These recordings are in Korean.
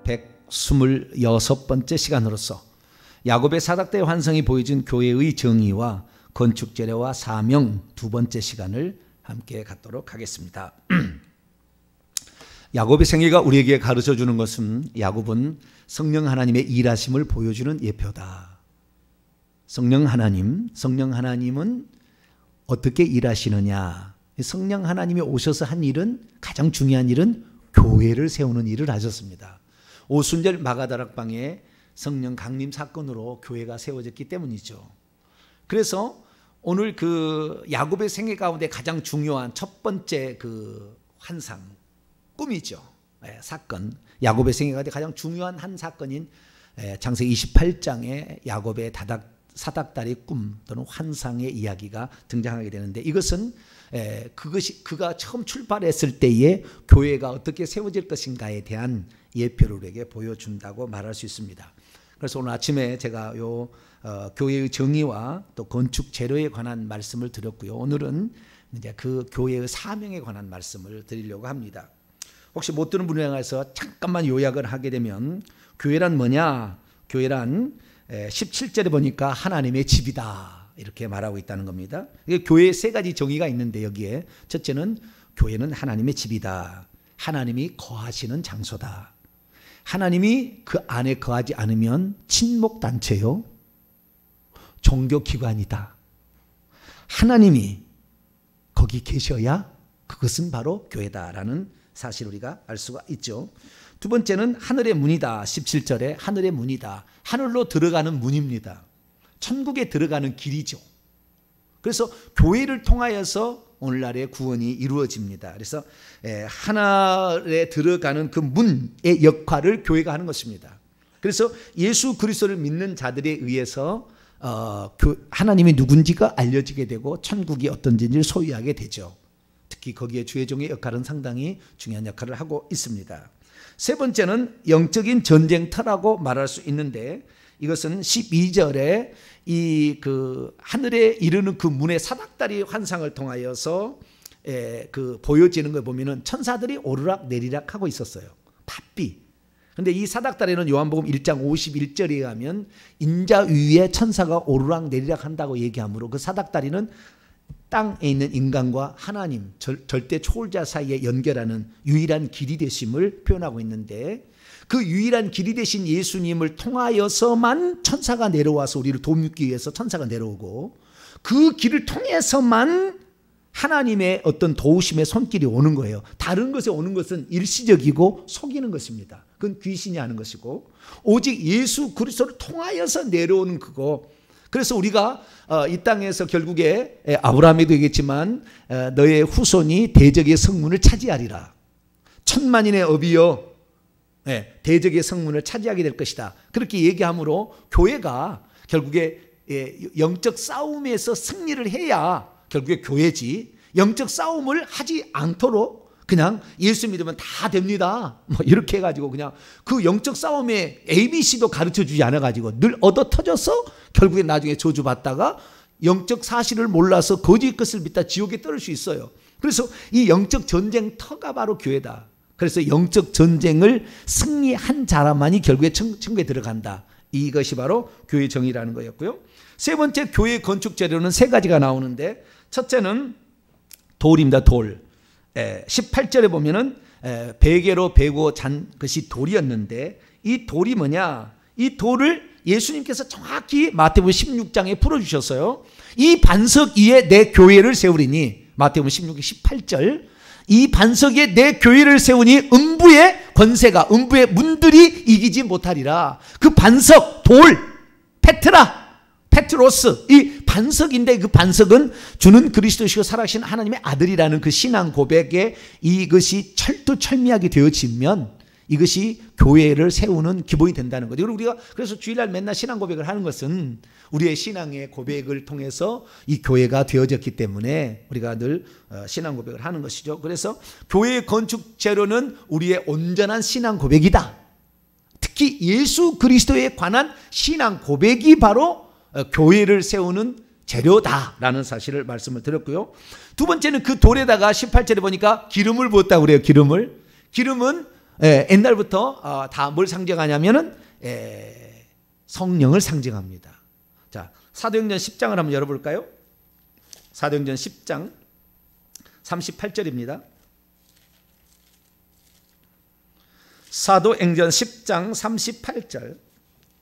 126번째 시간으로서 야곱의 사닥다리 환상이 보여준 교회의 정의와 건축 재료와 사명 두 번째 시간을 함께 갖도록 하겠습니다. 야곱의 생애가 우리에게 가르쳐주는 것은 야곱은 성령 하나님의 일하심을 보여주는 예표다. 성령 하나님은 어떻게 일하시느냐? 성령 하나님이 오셔서 한 일은, 가장 중요한 일은 교회를 세우는 일을 하셨습니다. 오순절 마가다락방에 성령 강림 사건으로 교회가 세워졌기 때문이죠. 그래서 오늘 그 야곱의 생애 가운데 가장 중요한 첫 번째 그 환상, 꿈이죠. 사건. 야곱의 생애 가운데 가장 중요한 한 사건인 창세기 28장에 야곱의 사닥다리 꿈 또는 환상의 이야기가 등장하게 되는데, 이것은 그가 처음 출발했을 때의 교회가 어떻게 세워질 것인가에 대한 예표를 우리에게 보여준다고 말할 수 있습니다. 그래서 오늘 아침에 제가 교회의 정의와 또 건축 재료에 관한 말씀을 드렸고요. 오늘은 이제 그 교회의 사명에 관한 말씀을 드리려고 합니다. 혹시 못 들은 분에 대해서 잠깐만 요약을 하게 되면, 교회란 뭐냐? 교회란 17절에 보니까 하나님의 집이다, 이렇게 말하고 있다는 겁니다. 교회에 세 가지 정의가 있는데, 여기에 첫째는 교회는 하나님의 집이다. 하나님이 거하시는 장소다. 하나님이 그 안에 거하지 않으면 친목단체요, 종교기관이다. 하나님이 거기 계셔야 그것은 바로 교회다라는 사실을 우리가 알 수가 있죠. 두 번째는 하늘의 문이다. 17절에 하늘의 문이다. 하늘로 들어가는 문입니다. 천국에 들어가는 길이죠. 그래서 교회를 통하여서 오늘날의 구원이 이루어집니다. 그래서 하늘에 들어가는 그 문의 역할을 교회가 하는 것입니다. 그래서 예수 그리스도를 믿는 자들에 의해서 하나님이 누군지가 알려지게 되고 천국이 어떤지를 소유하게 되죠. 특히 거기에 주의 종의 역할은 상당히 중요한 역할을 하고 있습니다. 세 번째는 영적인 전쟁터라고 말할 수 있는데, 이것은 12절에 그 하늘에 이르는 그 문의 사닥다리 환상을 통하여서 그 보여지는 걸 보면은 천사들이 오르락 내리락 하고 있었어요. 바삐. 근데 이 사닥다리는 요한복음 1장 51절에 의하면 인자 위에 천사가 오르락 내리락 한다고 얘기하므로, 그 사닥다리는 땅에 있는 인간과 하나님, 절대 초월자 사이에 연결하는 유일한 길이 되심을 표현하고 있는데, 그 유일한 길이 되신 예수님을 통하여서만 천사가 내려와서 우리를 돕기 위해서 천사가 내려오고, 그 길을 통해서만 하나님의 어떤 도우심의 손길이 오는 거예요. 다른 것에 오는 것은 일시적이고 속이는 것입니다. 그건 귀신이 하는 것이고, 오직 예수 그리스도를 통하여서 내려오는 그거. 그래서 우리가 이 땅에서 결국에 아브라함에도 얘기했지만 너의 후손이 대적의 성문을 차지하리라. 천만인의 업이여 대적의 성문을 차지하게 될 것이다. 그렇게 얘기하므로 교회가 결국에 영적 싸움에서 승리를 해야 결국에 교회지, 영적 싸움을 하지 않도록 그냥 예수 믿으면 다 됩니다, 뭐 이렇게 해가지고 그냥 그 영적 싸움에 ABC도 가르쳐주지 않아가지고 늘 얻어 터져서 결국에 나중에 저주받다가 영적 사실을 몰라서 거짓 것을 믿다 지옥에 떨어질 수 있어요. 그래서 이 영적 전쟁터가 바로 교회다. 그래서 영적 전쟁을 승리한 자라만이 결국에 천국에 들어간다. 이것이 바로 교회 정의라는 거였고요. 세 번째, 교회 건축 재료는 세 가지가 나오는데, 첫째는 돌입니다. 돌. 18절에 보면은 베개로 베고 잔 것이 돌이었는데, 이 돌이 뭐냐? 이 돌을 예수님께서 정확히 마태복음 16장에 풀어주셨어요. 이 반석 위에 내 교회를 세우리니, 마태복음 16장 18절, 이 반석 위에 내 교회를 세우니 음부의 권세가, 음부의 문들이 이기지 못하리라. 그 반석, 돌, 페트로스, 이 반석인데, 그 반석은 주는 그리스도시고 살아계신 하나님의 아들이라는 그 신앙 고백에 이것이 철두철미하게 되어지면 이것이 교회를 세우는 기본이 된다는 거죠. 우리가 그래서 주일날 맨날 신앙 고백을 하는 것은 우리의 신앙의 고백을 통해서 이 교회가 되어졌기 때문에 우리가 늘 신앙 고백을 하는 것이죠. 그래서 교회의 건축 재료는 우리의 온전한 신앙 고백이다. 특히 예수 그리스도에 관한 신앙 고백이 바로 교회를 세우는 재료다라는 사실을 말씀을 드렸고요. 두 번째는 그 돌에다가 18절에 보니까 기름을 부었다고 그래요. 기름은 옛날부터 다 뭘 상징하냐면은 성령을 상징합니다. 자, 사도행전 10장을 한번 열어볼까요? 사도행전 10장 38절입니다. 사도행전 10장 38절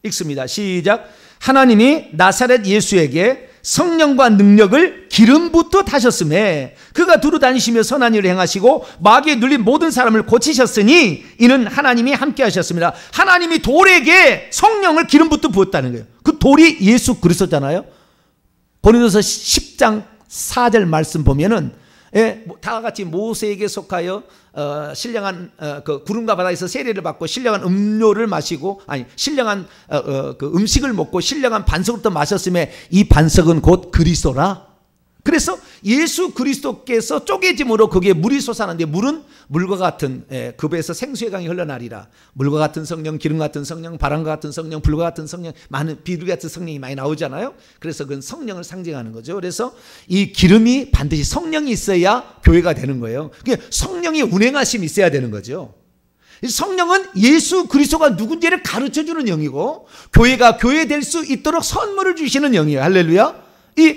읽습니다. 시작. 하나님이 나사렛 예수에게 성령과 능력을 기름 붓듯 하셨음에 그가 두루 다니시며 선한 일을 행하시고 마귀에 눌린 모든 사람을 고치셨으니 이는 하나님이 함께 하셨습니다. 하나님이 돌에게 성령을 기름 붓듯 부었다는 거예요. 그 돌이 예수 그리스도잖아요. 고린도서 10장 4절 말씀 보면은 다 같이 모세에게 속하여 신령한 그 구름과 바다에서 세례를 받고 신령한 음료를 마시고 신령한 그 음식을 먹고 신령한 반석부터 마셨음에 이 반석은 곧 그리스도라. 그래서 예수 그리스도께서 쪼개짐으로 거기에 물이 솟아나는데 물은 물과 같은 그 배에서 생수의 강이 흘러나리라. 물과 같은 성령, 기름 같은 성령, 바람과 같은 성령, 불과 같은 성령, 많은 비둘기 같은 성령이 많이 나오잖아요. 그래서 그건 성령을 상징하는 거죠. 그래서 이 기름이 반드시 성령이 있어야 교회가 되는 거예요. 그러니까 성령이 운행하심이 있어야 되는 거죠. 성령은 예수 그리스도가 누군지를 가르쳐주는 영이고 교회가 교회 될 수 있도록 선물을 주시는 영이에요. 할렐루야.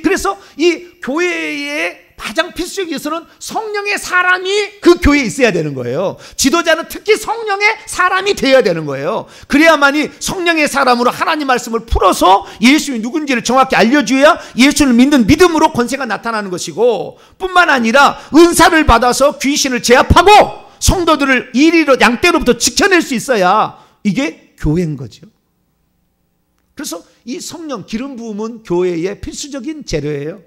그래서 이 교회의 가장 필수적인 요소는 성령의 사람이 그 교회에 있어야 되는 거예요. 지도자는 특히 성령의 사람이 되어야 되는 거예요. 그래야만이 성령의 사람으로 하나님 말씀을 풀어서 예수님이 누군지를 정확히 알려줘야 예수를 믿는 믿음으로 권세가 나타나는 것이고, 뿐만 아니라 은사를 받아서 귀신을 제압하고 성도들을 이리로 양떼로부터 지켜낼 수 있어야 이게 교회인 거죠. 그래서 이 성령 기름 부음은 교회의 필수적인 재료예요.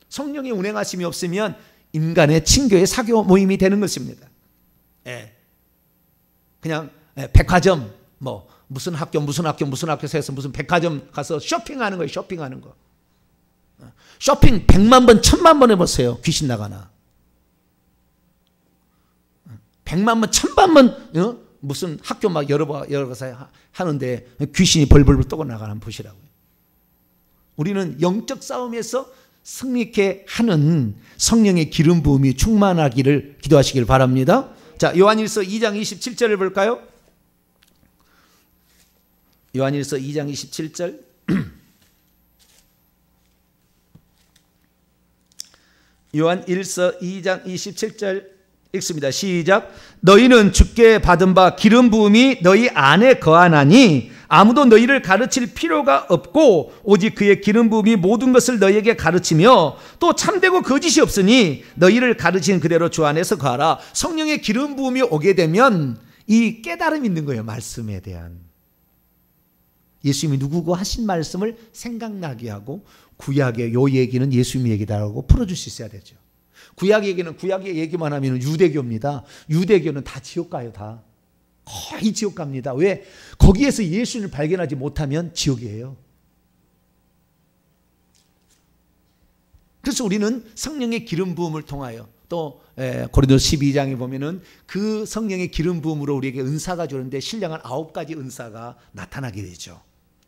성령의 운행하심이 없으면 인간의 친교의 사교 모임이 되는 것입니다. 그냥 백화점 무슨 학교에서 해서 무슨 백화점 가서 쇼핑하는 거예요. 쇼핑하는 거. 쇼핑 100만 번 1000만 번 해보세요. 귀신 나가나. 100만 번 1000만 번 무슨 학교 막 여러 가서 하는데 귀신이 벌벌 떠고 나가는 보시라고요. 우리는 영적 싸움에서 승리케 하는 성령의 기름 부음이 충만하기를 기도하시길 바랍니다. 자, 요한일서 2장 27절을 볼까요? 요한일서 2장 27절. 요한일서 2장 27절 읽습니다. 시작. 너희는 주께 받은 바 기름 부음이 너희 안에 거하나니 아무도 너희를 가르칠 필요가 없고 오직 그의 기름 부음이 모든 것을 너희에게 가르치며 또 참되고 거짓이 없으니 너희를 가르치는 그대로 주 안에서 거하라. 성령의 기름 부음이 오게 되면 이 깨달음이 있는 거예요. 말씀에 대한. 예수님이 누구고 하신 말씀을 생각나게 하고 구약의 요 얘기는 예수님 얘기다라고 풀어줄 수 있어야 되죠. 구약 얘기는 구약의 얘기만 하면 유대교입니다. 유대교는 다 지옥 가요. 다 거의 지옥 갑니다. 왜? 거기에서 예수님을 발견하지 못하면 지옥이에요. 그래서 우리는 성령의 기름 부음을 통하여 또 고린도서 12장에 보면은 그 성령의 기름 부음으로 우리에게 은사가 주는데 신령한 9가지 은사가 나타나게 되죠.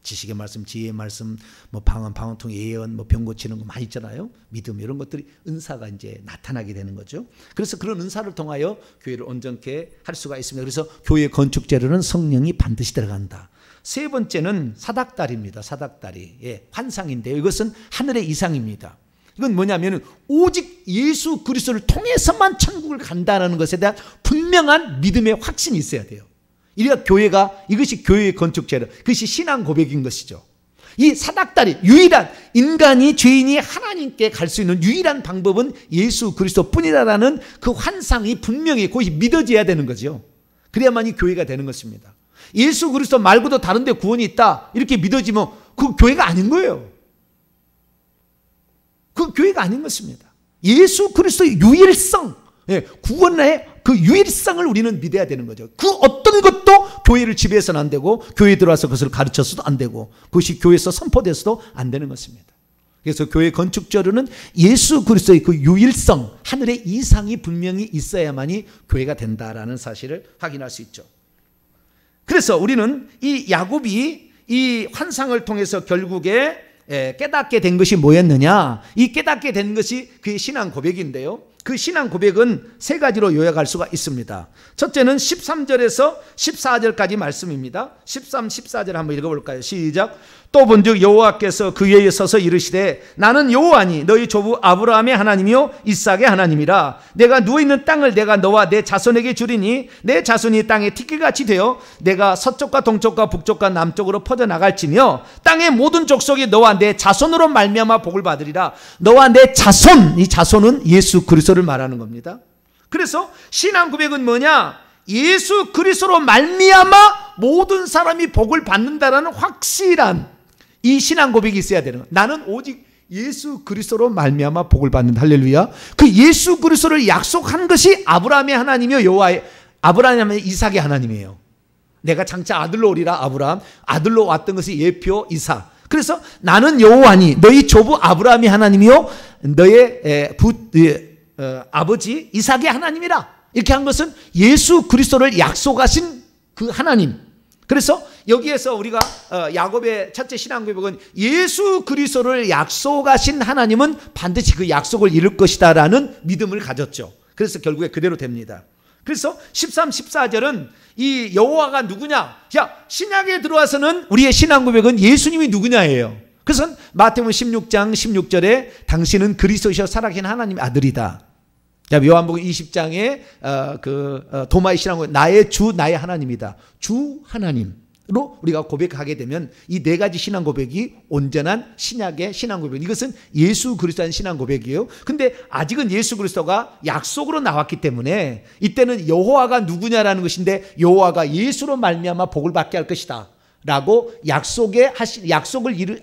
지식의 말씀, 지혜의 말씀, 방언통, 예언, 병 고치는 거 많이 있잖아요. 믿음 이런 것들이 은사가 이제 나타나게 되는 거죠. 그래서 그런 은사를 통하여 교회를 온전케 할 수가 있습니다. 그래서 교회 건축 재료는 성령이 반드시 들어간다. 세 번째는 사닥다리입니다. 사닥다리. 환상인데요. 이것은 하늘의 이상입니다. 이건 뭐냐면 오직 예수 그리스도를 통해서만 천국을 간다는 것에 대한 분명한 믿음의 확신이 있어야 돼요. 이래야 교회가, 이것이 교회의 건축 재료, 그것이 신앙 고백인 것이죠. 이 사닥다리, 유일한 인간이, 죄인이 하나님께 갈 수 있는 유일한 방법은 예수 그리스도 뿐이라는 그 환상이 분명히 그것이 믿어져야 되는 거죠. 그래야만이 교회가 되는 것입니다. 예수 그리스도 말고도 다른 데 구원이 있다 이렇게 믿어지면 그 교회가 아닌 거예요. 그 교회가 아닌 것입니다. 예수 그리스도의 유일성, 구원의 그 유일성을 우리는 믿어야 되는 거죠. 그 어떤 것도 교회를 지배해서는 안 되고 교회에 들어와서 그것을 가르쳐서도 안 되고 그것이 교회에서 선포돼서도 안 되는 것입니다. 그래서 교회 건축 재료는 예수 그리스도의 그 유일성, 하늘의 이상이 분명히 있어야만이 교회가 된다라는 사실을 확인할 수 있죠. 그래서 우리는 이 야곱이 이 환상을 통해서 결국에 깨닫게 된 것이 뭐였느냐? 이 깨닫게 된 것이 그의 신앙 고백인데요. 그 신앙 고백은 세 가지로 요약할 수가 있습니다. 첫째는 13절에서 14절까지 말씀입니다. 13, 14절 한번 읽어볼까요? 시작. 또 본즉 여호와께서 그 위에 서서 이르시되 나는 여호와니 너희 조부 아브라함의 하나님이요 이삭의 하나님이라. 내가 누워있는 땅을 내가 너와 내 자손에게 주리니 내 자손이 땅에 티끌같이 되어 내가 서쪽과 동쪽과 북쪽과 남쪽으로 퍼져나갈지며 땅의 모든 족속이 너와 내 자손으로 말미암아 복을 받으리라. 너와 내 자손, 이 자손은 예수 그리스도를 말하는 겁니다. 그래서 신앙 고백은 뭐냐? 예수 그리스도로 말미암아 모든 사람이 복을 받는다라는 확실한 이 신앙 고백이 있어야 되는 거예요. 나는 오직 예수 그리스도로 말미암아 복을 받는다. 할렐루야. 그 예수 그리스도를 약속한 것이 아브라함의 하나님이요 여호와의, 아브라함의 이삭의 하나님이에요. 내가 장차 아들로 오리라. 아브라함 아들로 왔던 것이 예표 이삭. 그래서 나는 여호와니 너희 조부 아브라함의 하나님이요 너의 아버지 이삭의 하나님이라. 이렇게 한 것은 예수 그리스도를 약속하신 그 하나님. 그래서 여기에서 우리가 야곱의 첫째 신앙 고백은 예수 그리스도를 약속하신 하나님은 반드시 그 약속을 이룰 것이다 라는 믿음을 가졌죠. 그래서 결국에 그대로 됩니다. 그래서 13, 14절은 이 여호와가 누구냐? 야, 신약에 들어와서는 우리의 신앙 고백은 예수님이 누구냐예요. 그래서 마태복음 16장 16절에 당신은 그리스도이셔 살아계신 하나님의 아들이다. 요한복음 20장에 도마의 신앙 고백, 나의 주 나의 하나님이다. 주 하나님으로 우리가 고백하게 되면 이 네 가지 신앙 고백이 온전한 신약의 신앙 고백. 이것은 예수 그리스도의 신앙 고백이에요. 근데 아직은 예수 그리스도가 약속으로 나왔기 때문에 이때는 여호와가 누구냐라는 것인데 여호와가 예수로 말미암아 복을 받게 할 것이다 라고 약속을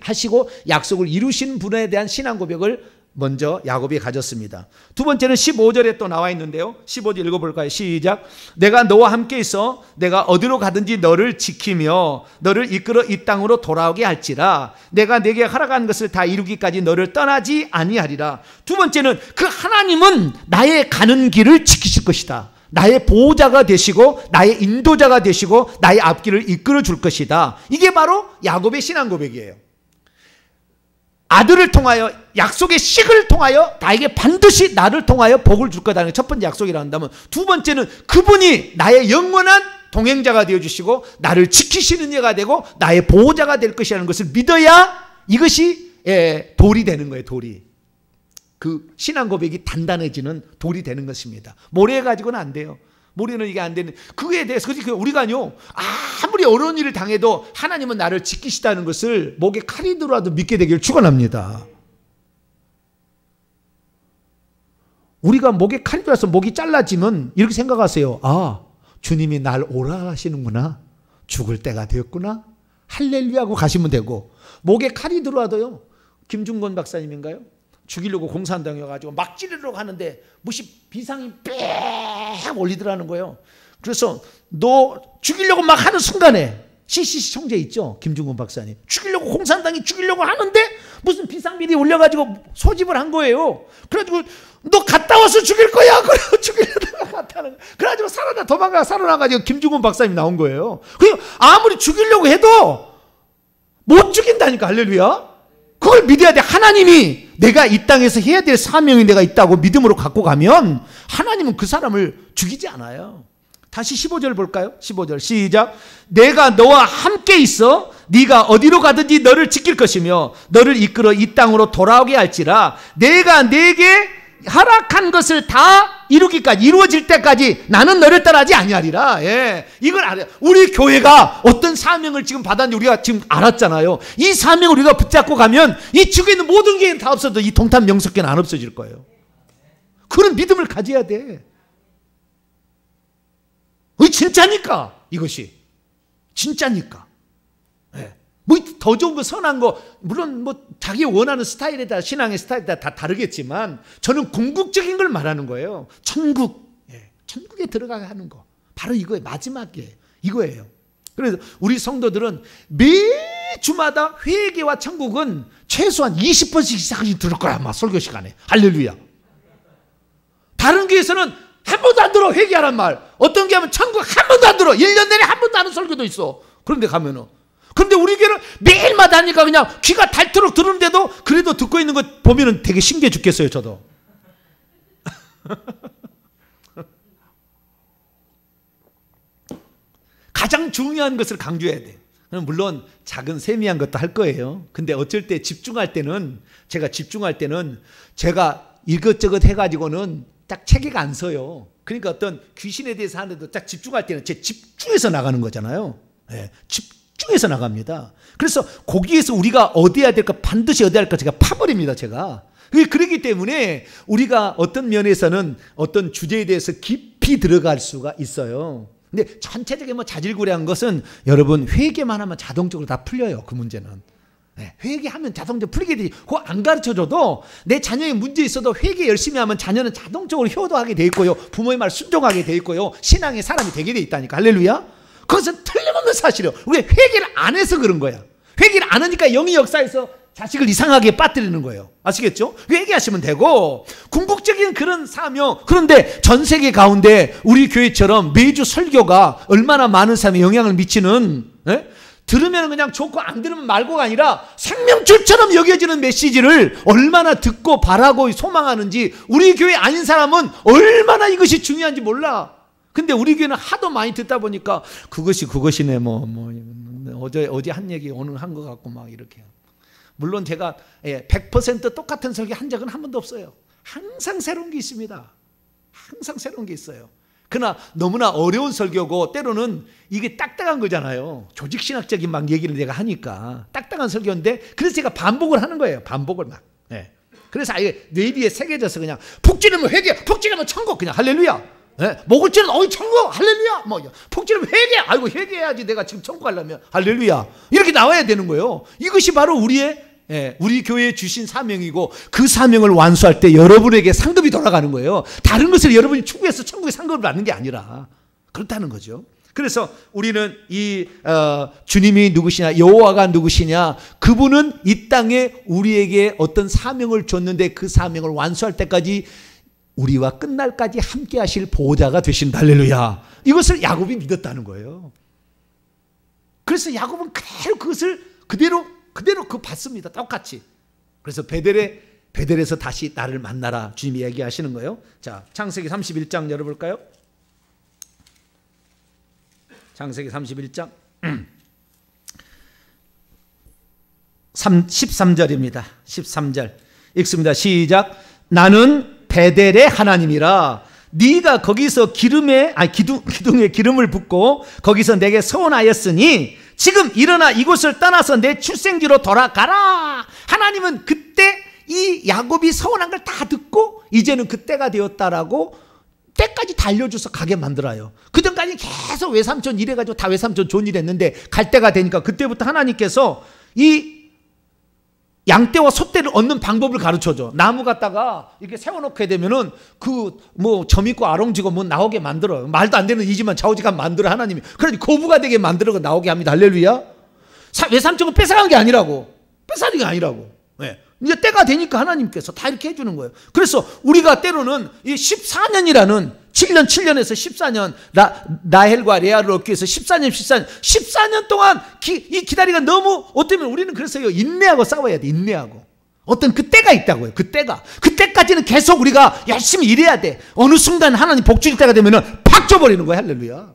하시고 약속을 이루신 분에 대한 신앙 고백을 먼저 야곱이 가졌습니다. 두 번째는 15절에 또 나와 있는데요. 15절 읽어볼까요? 시작. 내가 너와 함께 있어 내가 어디로 가든지 너를 지키며 너를 이끌어 이 땅으로 돌아오게 할지라. 내가 내게 허락한 것을 다 이루기까지 너를 떠나지 아니하리라. 두 번째는 그 하나님은 나의 가는 길을 지키실 것이다. 나의 보호자가 되시고 나의 인도자가 되시고 나의 앞길을 이끌어 줄 것이다. 이게 바로 야곱의 신앙 고백이에요. 아들을 통하여 약속의 식을 통하여 나에게 반드시 나를 통하여 복을 줄 거다는 첫 번째 약속이라 한다면, 두 번째는 그분이 나의 영원한 동행자가 되어주시고 나를 지키시는 이가 되고 나의 보호자가 될 것이라는 것을 믿어야 이것이 돌이 되는 거예요. 돌이. 그 신앙 고백이 단단해지는 돌이 되는 것입니다. 모래 가지고는 안 돼요. 모래는 이게 안 되는, 그거에 대해서 우리가요 아무리 어려운 일을 당해도 하나님은 나를 지키시다는 것을 목에 칼이 들어와도 믿게 되기를 축원합니다. 우리가 목에 칼이 들어와서 목이 잘라지면 이렇게 생각하세요. 아, 주님이 날 오라 하시는구나. 죽을 때가 되었구나. 할렐루야 하고 가시면 되고, 목에 칼이 들어와도요, 김중건 박사님인가요? 죽이려고 공산당해가지고 막 찌르려고 하는데 무시 비상이 빽 올리더라는 거예요. 그래서 너 죽이려고 막 하는 순간에, CCC 총재 있죠, 김중건 박사님, 죽이려고, 공산당이 죽이려고 하는데 무슨 비상비리 올려가지고 소집을 한 거예요. 그래가지고 너 갔다 와서 죽일 거야. 그래서 죽이려다가 갔다는 거예요. 그래가지고 살아나가지고 김중건 박사님 나온 거예요. 그리고 아무리 죽이려고 해도 못 죽인다니까. 할렐루야. 그걸 믿어야 돼. 하나님이 내가 이 땅에서 해야 될 사명이 내가 있다고 믿음으로 갖고 가면 하나님은 그 사람을 죽이지 않아요. 다시 15절 볼까요? 15절 시작. 내가 너와 함께 있어 네가 어디로 가든지 너를 지킬 것이며 너를 이끌어 이 땅으로 돌아오게 할지라. 내가 내게 허락한 것을 다 이루기까지, 이루어질 때까지 나는 너를 떠나지 아니하리라. 예, 이걸 알아요. 우리 교회가 어떤 사명을 지금 받았는지 우리가 지금 알았잖아요. 이 사명을 우리가 붙잡고 가면 이 지구에 있는 모든 교회는 다 없어도 이 동탄 명석교는 안 없어질 거예요. 그런 믿음을 가져야 돼. 진짜니까. 이것이 진짜니까. 예. 뭐 더 좋은 거, 선한 거, 물론 뭐 자기 원하는 스타일에 따라, 신앙의 스타일에 따라 다 다르겠지만 저는 궁극적인 걸 말하는 거예요. 천국. 예. 천국에 들어가게 하는 거. 바로 이거예요. 마지막에 이거예요. 그래서 우리 성도들은 매주마다 회개와 천국은 최소한 20번씩 이상씩 들을 거야. 아마 설교 시간에. 할렐루야. 다른 교회에서는 한 번도 안 들어. 회개하란 말. 어떤 게 하면 천국 한 번도 안 들어. 1년 내내 한 번도 안 하는 설교도 있어. 그런데 가면은. 그런데 우리 교회는 매일마다 하니까 그냥 귀가 닳도록 들었는데도 그래도 듣고 있는 거 보면은 되게 신기해 죽겠어요. 저도. 가장 중요한 것을 강조해야 돼. 물론 작은 세미한 것도 할 거예요. 근데 어쩔 때 집중할 때는 제가 이것저것 해가지고는 딱 체계가 안 서요. 그러니까 어떤 귀신에 대해서 하는데도 딱 집중할 때는 제 집중해서 나가는 거잖아요. 네, 집중해서 나갑니다. 그래서 거기에서 우리가 얻어야 될까, 반드시 얻어야 할까 제가 파버립니다. 제가. 그렇기 때문에 우리가 어떤 면에서는 어떤 주제에 대해서 깊이 들어갈 수가 있어요. 근데 전체적인 뭐 자질구레한 것은 여러분 회개만 하면 자동적으로 다 풀려요. 그 문제는. 네, 회개하면 자동적으로 풀리게 되지. 그거 안 가르쳐줘도 내 자녀의 문제 있어도 회개 열심히 하면 자녀는 자동적으로 효도하게 돼 있고요. 부모의 말 순종하게 돼 있고요. 신앙의 사람이 되게 돼 있다니까. 할렐루야. 그것은 틀림없는 사실이에요. 왜 회개를 안 해서 그런 거야. 회개를 안 하니까 영의 역사에서 자식을 이상하게 빠뜨리는 거예요. 아시겠죠? 회개하시면 되고 궁극적인 그런 사명. 그런데 전 세계 가운데 우리 교회처럼 매주 설교가 얼마나 많은 사람에 영향을 미치는, 들으면 그냥 좋고 안 들으면 말고가 아니라 생명줄처럼 여겨지는 메시지를 얼마나 듣고 바라고 소망하는지 우리 교회 아닌 사람은 얼마나 이것이 중요한지 몰라. 근데 우리 교회는 하도 많이 듣다 보니까 그것이네 어제 한 얘기 오늘 한 것 같고 막 이렇게. 물론 제가 100% 똑같은 설교 한 적은 한 번도 없어요. 항상 새로운 게 있습니다. 항상 새로운 게 있어요. 그러나 너무나 어려운 설교고 때로는 이게 딱딱한 거잖아요. 조직신학적인 막 얘기를 내가 하니까 딱딱한 설교인데 그래서 제가 반복을 하는 거예요. 반복을 막. 그래서 아예 뇌리에 새겨져서 그냥 푹 찌르면 회개, 푹 찌르면 천국. 그냥 할렐루야. 목을 찌르면 어이 천국 할렐루야. 푹 찌르면 회개. 아이고 회개해야지 내가 지금 천국 가려면 할렐루야. 이렇게 나와야 되는 거예요. 이것이 바로 우리 교회에 주신 사명이고 그 사명을 완수할 때 여러분에게 상급이 돌아가는 거예요. 다른 것을 여러분이 추구해서 천국에 상급을 받는 게 아니라 그렇다는 거죠. 그래서 우리는 주님이 누구시냐, 여호와가 누구시냐, 그분은 이 땅에 우리에게 어떤 사명을 줬는데 그 사명을 완수할 때까지 우리와 끝날까지 함께 하실 보호자가 되신다. 할렐루야. 이것을 야곱이 믿었다는 거예요. 그래서 야곱은 그대로 그거 받습니다. 똑같이. 그래서 베델에서 다시 나를 만나라 주님이 얘기하시는 거예요. 자, 창세기 31장 열어볼까요? 창세기 31장 13절입니다. 13절 읽습니다. 시작. 나는 베델의 하나님이라. 네가 거기서 기둥에 기름을 붓고 거기서 내게 서원하였으니 지금 일어나 이곳을 떠나서 내 출생지로 돌아가라. 하나님은 그때 이 야곱이 서원한 걸 다 듣고 이제는 그때가 되었다라고 때까지 달려줘서 가게 만들어요. 그전까지 계속 외삼촌 이래가지고 다 외삼촌 좋은 일 했는데 갈 때가 되니까 그때부터 하나님께서 이 양떼와 소떼를 얻는 방법을 가르쳐줘. 나무 갖다가 이렇게 세워놓게 되면은 점 있고 아롱지고 나오게 만들어요. 말도 안 되는 이지만 좌우지간 만들어 하나님이. 그러니 거부가 되게 만들어 나오게 합니다. 할렐루야. 외삼촌은 뺏어간 게 아니라고. 뺏어간 게 아니라고. 이제 때가 되니까 하나님께서 다 이렇게 해주는 거예요. 그래서 우리가 때로는 이 14년이라는 7년에서 14년 라헬과 레아를 얻기 위해서 14년 동안 이 기다리가 너무 어쩌면 우리는 그래서요 인내하고 싸워야 돼. 인내하고 어떤 그 때가 있다고요. 그때까지는 계속 우리가 열심히 일해야 돼. 어느 순간 하나님 복 주실 때가 되면은 팍 줘버리는 거야. 할렐루야.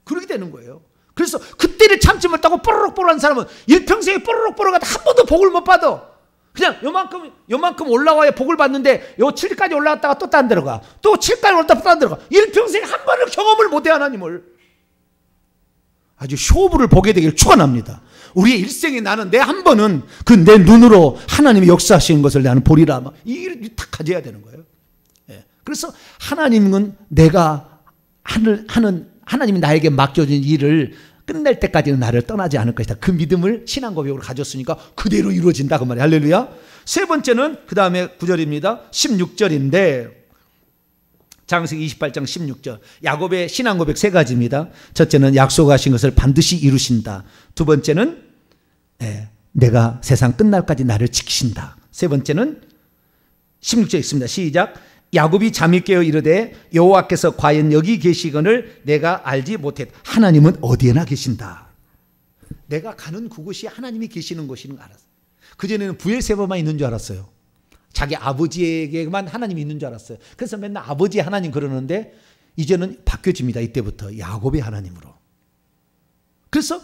그렇게 되는 거예요. 그래서 그때를 참지 못하고 뽀로록뽀로한 사람은 일평생에 뽀로록뽀로가다 한 번도 복을 못 받아. 그냥 요만큼 올라와야 복을 받는데 요 7까지 올라갔다가 또 딴 데로 가. 또 7까지 올라갔다가 또 딴 데로 가. 일평생 한 번을 경험을 못해 하나님을. 아주 쇼부를 보게 되기를 축원합니다. 우리의 일생에 나는 내 한 번은 내 눈으로 하나님이 역사하시는 것을 나는 보리라. 이를 다 가져야 되는 거예요. 그래서 하나님은 내가 하나님이 나에게 맡겨준 일을 끝낼 때까지는 나를 떠나지 않을 것이다. 그 믿음을 신앙 고백으로 가졌으니까 그대로 이루어진다 그 말이에요. 할렐루야. 세 번째는 그 다음에 9절입니다. 16절인데 창세기 28장 16절 야곱의 신앙 고백 세 가지입니다. 첫째는 약속하신 것을 반드시 이루신다. 두 번째는 내가 세상 끝날까지 나를 지키신다. 세 번째는 16절 있습니다. 시작. 야곱이 잠이 깨어 이르되 여호와께서 과연 여기 계시거늘 내가 알지 못했다. 하나님은 어디에나 계신다. 내가 가는 그곳이 하나님이 계시는 곳인 걸 알았어요. 그전에는 부엘세바만 있는 줄 알았어요. 자기 아버지에게만 하나님이 있는 줄 알았어요. 그래서 맨날 아버지 하나님 그러는데 이제는 바뀌어집니다. 이때부터 야곱의 하나님으로. 그래서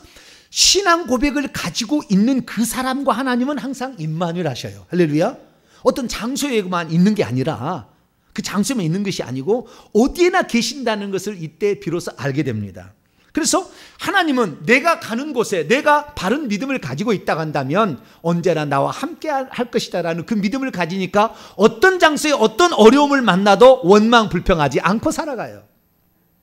신앙 고백을 가지고 있는 그 사람과 하나님은 항상 임마누엘 하셔요. 할렐루야. 어떤 장소에만 있는 게 아니라 그 장소에만 있는 것이 아니고 어디에나 계신다는 것을 이때 비로소 알게 됩니다. 그래서 하나님은 내가 가는 곳에 내가 바른 믿음을 가지고 있다고 한다면 언제나 나와 함께 할 것이다 라는 그 믿음을 가지니까 어떤 장소에 어떤 어려움을 만나도 원망 불평하지 않고 살아가요.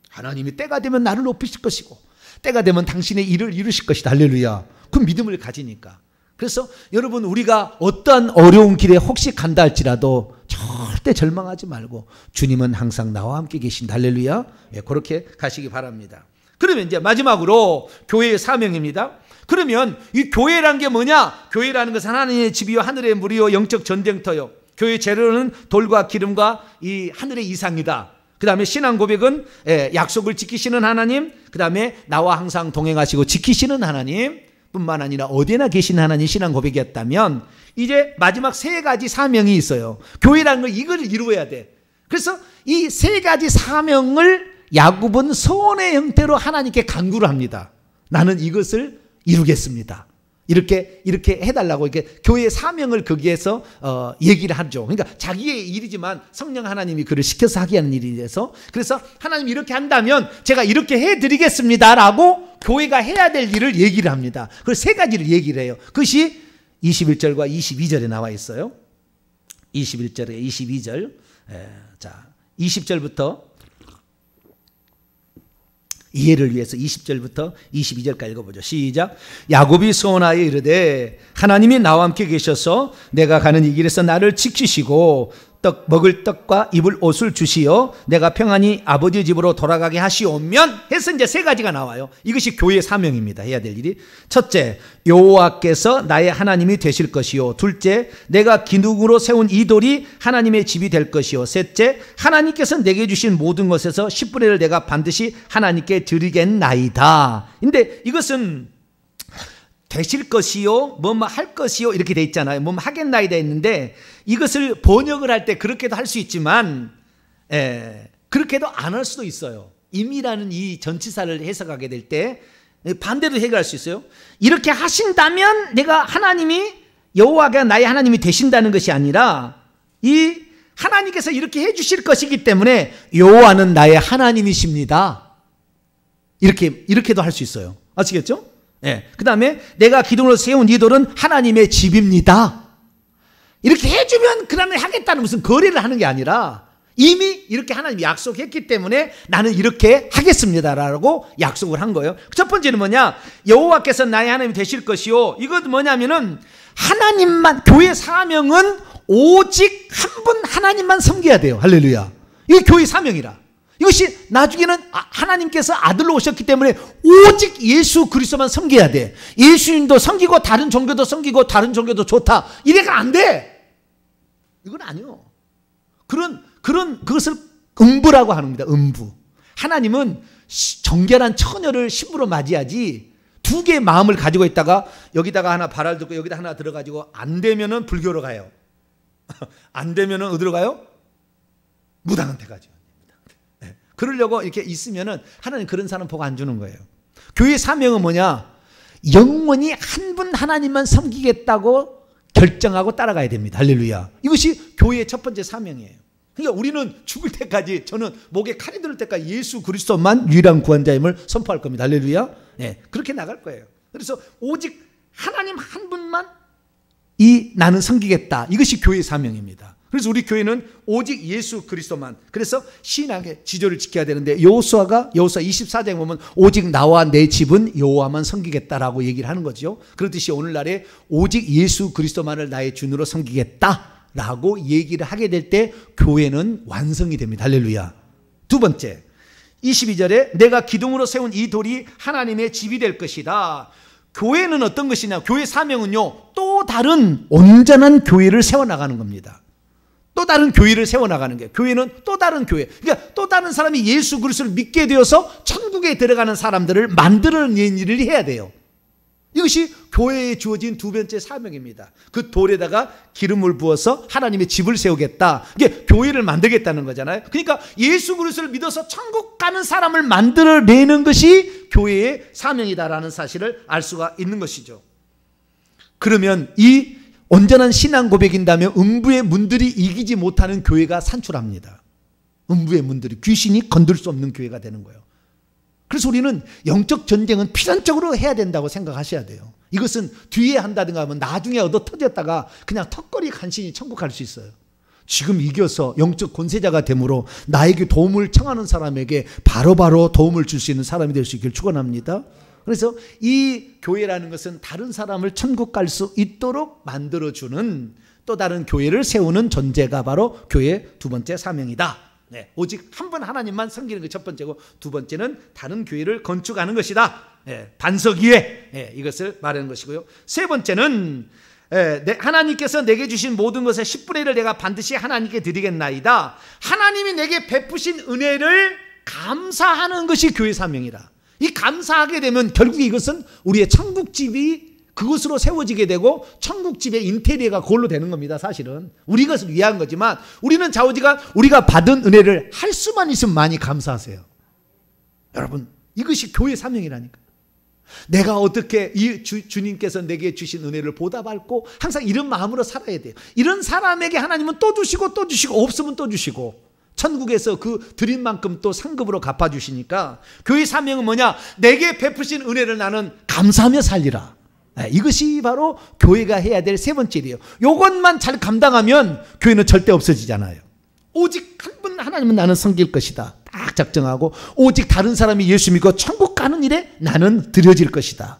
하나님이 때가 되면 나를 높이실 것이고 때가 되면 당신의 일을 이루실 것이다. 할렐루야. 그 믿음을 가지니까. 그래서 여러분 우리가 어떠한 어려운 길에 혹시 간다 할지라도 절대 절망하지 말고 주님은 항상 나와 함께 계신다. 할렐루야. 예, 그렇게 가시기 바랍니다. 그러면 이제 마지막으로 교회의 사명입니다. 그러면 이 교회라는 게 뭐냐? 교회라는 것은 하나님의 집이요 하늘의 물이요 영적 전쟁터요. 교회 재료는 돌과 기름과 이 하늘의 이상이다. 그 다음에 신앙 고백은 약속을 지키시는 하나님, 그 다음에 나와 항상 동행하시고 지키시는 하나님 뿐만 아니라 어디에나 계신 하나님 신앙 고백이었다면 이제 마지막 세 가지 사명이 있어요. 교회라는 걸 이걸 이루어야 돼. 그래서 이 세 가지 사명을 야곱은 소원의 형태로 하나님께 간구를 합니다. 나는 이것을 이루겠습니다. 이렇게 해달라고 이렇게 교회의 사명을 거기에서 얘기를 하죠. 그러니까 자기의 일이지만 성령 하나님이 그를 시켜서 하게 하는 일이라서 그래서 하나님 이렇게 한다면 제가 이렇게 해드리겠습니다라고 교회가 해야 될 일을 얘기를 합니다. 그걸 세 가지를 얘기를 해요. 그것이 21절과 22절에 나와 있어요. 21절에 22절. 자, 20절부터 이해를 위해서 20절부터 22절까지 읽어보죠. 시작. 야곱이 소원하여 이르되 하나님이 나와 함께 계셔서 내가 가는 이 길에서 나를 지키시고 먹을 떡과 입을 옷을 주시어 내가 평안히 아버지 집으로 돌아가게 하시오면 해서 이제 세 가지가 나와요. 이것이 교회의 사명입니다. 해야 될 일이. 첫째, 여호와께서 나의 하나님이 되실 것이요. 둘째, 내가 기둥으로 세운 이 돌이 하나님의 집이 될 것이요. 셋째, 하나님께서 내게 주신 모든 것에서 10분의 1을 내가 반드시 하나님께 드리겠나이다. 근데 이것은 되실 것이요, 뭐뭐 할 것이요 이렇게 돼 있잖아요. 뭐뭐 하겠나이다 했는데 이것을 번역을 할 때 그렇게도 할 수 있지만 그렇게도 안 할 수도 있어요. 임이라는 이 전치사를 해석하게 될 때 반대로 해결할 수 있어요. 이렇게 하신다면 내가 하나님이 여호와가 나의 하나님이 되신다는 것이 아니라 이 하나님께서 이렇게 해주실 것이기 때문에 여호와는 나의 하나님이십니다. 이렇게도 할 수 있어요. 아시겠죠? 예. 그 다음에 내가 기둥으로 세운 이 돌은 하나님의 집입니다. 이렇게 해주면 그 다음에 하겠다는 무슨 거래를 하는 게 아니라 이미 이렇게 하나님이 약속했기 때문에 나는 이렇게 하겠습니다라고 약속을 한 거예요. 첫 번째는 뭐냐? 여호와께서 나의 하나님이 되실 것이요. 이것 뭐냐면은 하나님만, 교회 사명은 오직 한 분 하나님만 섬겨야 돼요. 할렐루야. 이게 교회 사명이라. 이것이 나중에는 하나님께서 아들로 오셨기 때문에 오직 예수 그리스도만 섬겨야 돼. 예수님도 섬기고 다른 종교도 섬기고 다른 종교도 좋다. 이래가 안 돼. 이건 아니요. 그것을 음부라고 하는 겁니다. 음부. 하나님은 정결한 처녀를 신부로 맞이하지 두 개의 마음을 가지고 있다가 여기다가 하나 발을 듣고 여기다 하나 들어가지고 안 되면은 불교로 가요. 안 되면은 어디로 가요? 무당한테 가죠. 그러려고 이렇게 있으면은 하나님 그런 사람 복 안 주는 거예요. 교회의 사명은 뭐냐? 영원히 한 분 하나님만 섬기겠다고 결정하고 따라가야 됩니다. 할렐루야. 이것이 교회의 첫 번째 사명이에요. 그러니까 우리는 죽을 때까지, 저는 목에 칼이 들을 때까지 예수 그리스도만 유일한 구원자임을 선포할 겁니다. 할렐루야. 네, 그렇게 나갈 거예요. 그래서 오직 하나님 한 분만 나는 섬기겠다. 이것이 교회의 사명입니다. 그래서 우리 교회는 오직 예수 그리스도만. 그래서 신앙의 지조를 지켜야 되는데 여호수아 24장에 보면 오직 나와 내 집은 여호와만 섬기겠다라고 얘기를 하는 거죠. 그렇듯이 오늘날에 오직 예수 그리스도만을 나의 주님으로 섬기겠다라고 얘기를 하게 될 때 교회는 완성이 됩니다. 할렐루야. 두 번째, 22절에 내가 기둥으로 세운 이 돌이 하나님의 집이 될 것이다. 교회는 어떤 것이냐? 교회 사명은요, 또 다른 온전한 교회를 세워나가는 겁니다. 또 다른 교회를 세워나가는 거예요. 교회는 또 다른 교회. 그러니까 또 다른 사람이 예수 그리스도를 믿게 되어서 천국에 들어가는 사람들을 만들어내는 일을 해야 돼요. 이것이 교회에 주어진 두 번째 사명입니다. 그 돌에다가 기름을 부어서 하나님의 집을 세우겠다. 이게 교회를 만들겠다는 거잖아요. 그러니까 예수 그리스도를 믿어서 천국 가는 사람을 만들어내는 것이 교회의 사명이다라는 사실을 알 수가 있는 것이죠. 그러면 이 온전한 신앙 고백인다면 음부의 문들이 이기지 못하는 교회가 산출합니다. 음부의 문들이, 귀신이 건들 수 없는 교회가 되는 거예요. 그래서 우리는 영적 전쟁은 필연적으로 해야 된다고 생각하셔야 돼요. 이것은 뒤에 한다든가 하면 나중에 얻어 터졌다가 그냥 턱걸이 간신히 천국 갈 수 있어요. 지금 이겨서 영적 권세자가 되므로 나에게 도움을 청하는 사람에게 바로바로 도움을 줄 수 있는 사람이 될 수 있기를 축원합니다. 그래서 이 교회라는 것은 다른 사람을 천국 갈 수 있도록 만들어주는 또 다른 교회를 세우는 존재가 바로 교회의 두 번째 사명이다. 네, 오직 한 분 하나님만 섬기는 게 첫 번째고, 두 번째는 다른 교회를 건축하는 것이다. 네, 반석 위에 네, 이것을 말하는 것이고요. 세 번째는 하나님께서 내게 주신 모든 것의 10분의 1을 내가 반드시 하나님께 드리겠나이다. 하나님이 내게 베푸신 은혜를 감사하는 것이 교회 사명이다. 이 감사하게 되면 결국에 이것은 우리의 천국집이 그것으로 세워지게 되고 천국집의 인테리어가 그걸로 되는 겁니다. 사실은 우리 것을 위한 거지만 우리는 좌우지간 우리가 받은 은혜를 할 수만 있으면 많이 감사하세요. 여러분, 이것이 교회 사명이라니까. 내가 어떻게 주님께서 내게 주신 은혜를 보답받고 항상 이런 마음으로 살아야 돼요. 이런 사람에게 하나님은 또 주시고 또 주시고 없으면 또 주시고 천국에서 그 드린 만큼 또 상급으로 갚아주시니까 교회 사명은 뭐냐? 내게 베푸신 은혜를 나는 감사하며 살리라. 이것이 바로 교회가 해야 될 세 번째 일이에요. 이것만 잘 감당하면 교회는 절대 없어지잖아요. 오직 한 분 하나님은 나는 섬길 것이다. 딱 작정하고 오직 다른 사람이 예수 믿고 천국 가는 일에 나는 드려질 것이다.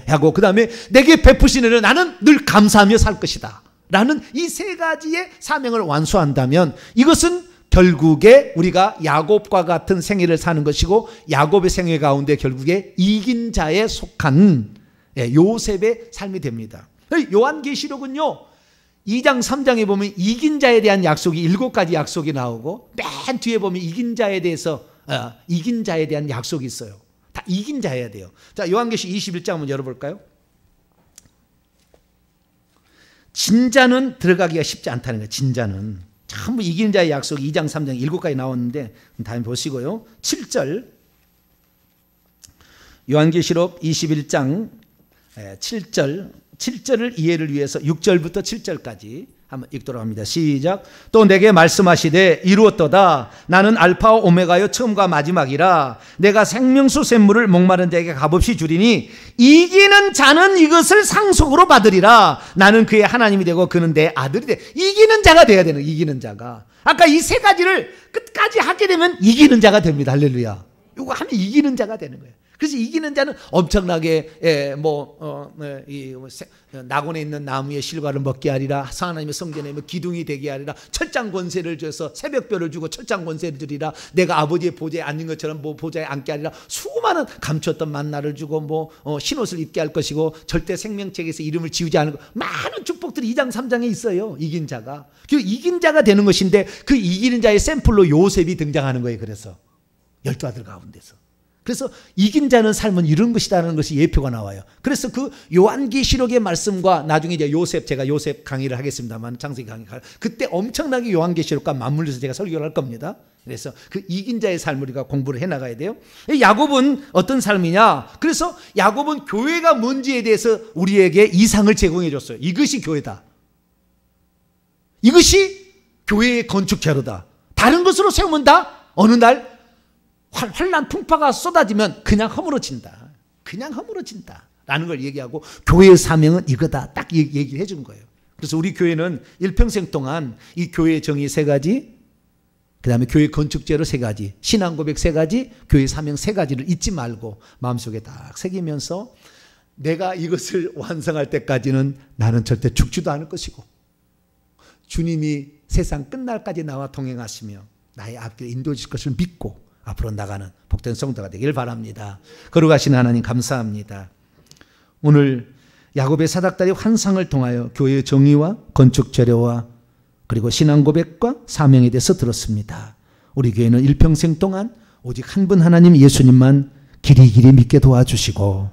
하고 그 다음에 내게 베푸신 은혜를 나는 늘 감사하며 살 것이다. 라는 이 세 가지의 사명을 완수한다면 이것은 결국에 우리가 야곱과 같은 생애를 사는 것이고 야곱의 생애 가운데 결국에 이긴 자에 속한 요셉의 삶이 됩니다. 요한계시록은요 2장 3장에 보면 이긴 자에 대한 약속이 7가지 약속이 나오고 맨 뒤에 보면 이긴 자에 대해서 이긴 자에 대한 약속이 있어요. 다 이긴 자여야 돼요. 자, 요한계시록 21장 한번 열어볼까요? 진자는 들어가기가 쉽지 않다는 거예요. 진자는 전부 이긴 자의 약속 2장 3장 7가지 나왔는데 다음에 보시고요. 7절 요한계시록 21장 7절을 이해를 위해서 6절부터 7절까지 한번 읽도록 합니다. 시작. 또 내게 말씀하시되 이루었도다. 나는 알파와 오메가요 처음과 마지막이라. 내가 생명수 샘물을 목마른 자에게 값없이 주리니 이기는 자는 이것을 상속으로 받으리라. 나는 그의 하나님이 되고 그는 내 아들이 돼. 이기는 자가 돼야 되는, 이기는 자가. 아까 이 세 가지를 끝까지 하게 되면 이기는 자가 됩니다. 할렐루야. 이거 하면 이기는 자가 되는 거예요. 그래서 이기는 자는 엄청나게 낙원에 있는 나무의 실과를 먹게 하리라. 하나님의 성전에 기둥이 되게 하리라. 철장 권세를 줘서 새벽별을 주고 철장 권세를 주리라. 내가 아버지의 보좌에 앉는 것처럼 보좌에 앉게 하리라. 수많은 감추었던 만나를 주고 흰옷을 입게 할 것이고 절대 생명책에서 이름을 지우지 않을 것. 많은 축복들이 2장 3장에 있어요. 이긴 자가. 그 이긴 자가 되는 것인데 그 이기는 자의 샘플로 요셉이 등장하는 거예요. 그래서 12아들 가운데서. 그래서 이긴 자는 삶은 이런 것이라는 것이 예표가 나와요. 그래서 그 요한계시록의 말씀과 나중에 이제 제가 요셉 강의를 하겠습니다만 창세기 강의 그때 엄청나게 요한계시록과 맞물려서 제가 설교를 할 겁니다. 그래서 그 이긴 자의 삶을 우리가 공부를 해나가야 돼요. 야곱은 어떤 삶이냐? 그래서 야곱은 교회가 뭔지에 대해서 우리에게 이상을 제공해 줬어요. 이것이 교회다. 이것이 교회의 건축자료다. 다른 것으로 세우면 다 어느 날 환란 풍파가 쏟아지면 그냥 허물어진다. 그냥 허물어진다. 라는 걸 얘기하고 교회의 사명은 이거다. 딱 얘기를 해준 거예요. 그래서 우리 교회는 일평생 동안 이 교회의 정의 3가지, 그 다음에 교회 건축제로 3가지, 신앙고백 3가지, 교회 사명 3가지를 잊지 말고 마음속에 딱 새기면서 내가 이것을 완성할 때까지는 나는 절대 죽지도 않을 것이고 주님이 세상 끝날까지 나와 동행하시며 나의 앞길을 인도해 주실 것을 믿고 앞으로 나가는 복된 성도가 되길 바랍니다. 거룩하신 하나님 감사합니다. 오늘 야곱의 사닥다리 환상을 통하여 교회의 정의와 건축 재료와 그리고 신앙 고백과 사명에 대해서 들었습니다. 우리 교회는 일평생 동안 오직 한 분 하나님 예수님만 길이 믿게 도와주시고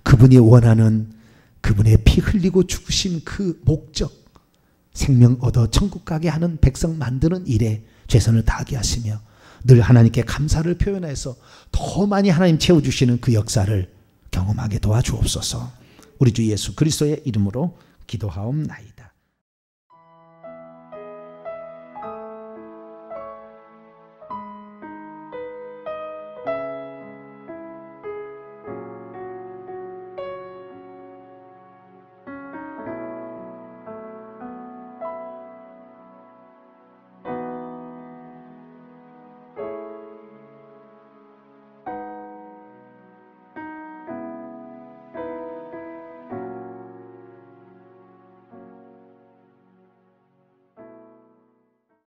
그분이 원하는 그분의 피 흘리고 죽으신 그 목적, 생명 얻어 천국 가게 하는 백성 만드는 일에 최선을 다하게 하시며 늘 하나님께 감사를 표현해서 더 많이 하나님 채워주시는 그 역사를 경험하게 도와주옵소서. 우리 주 예수 그리스도의 이름으로 기도하옵나이다.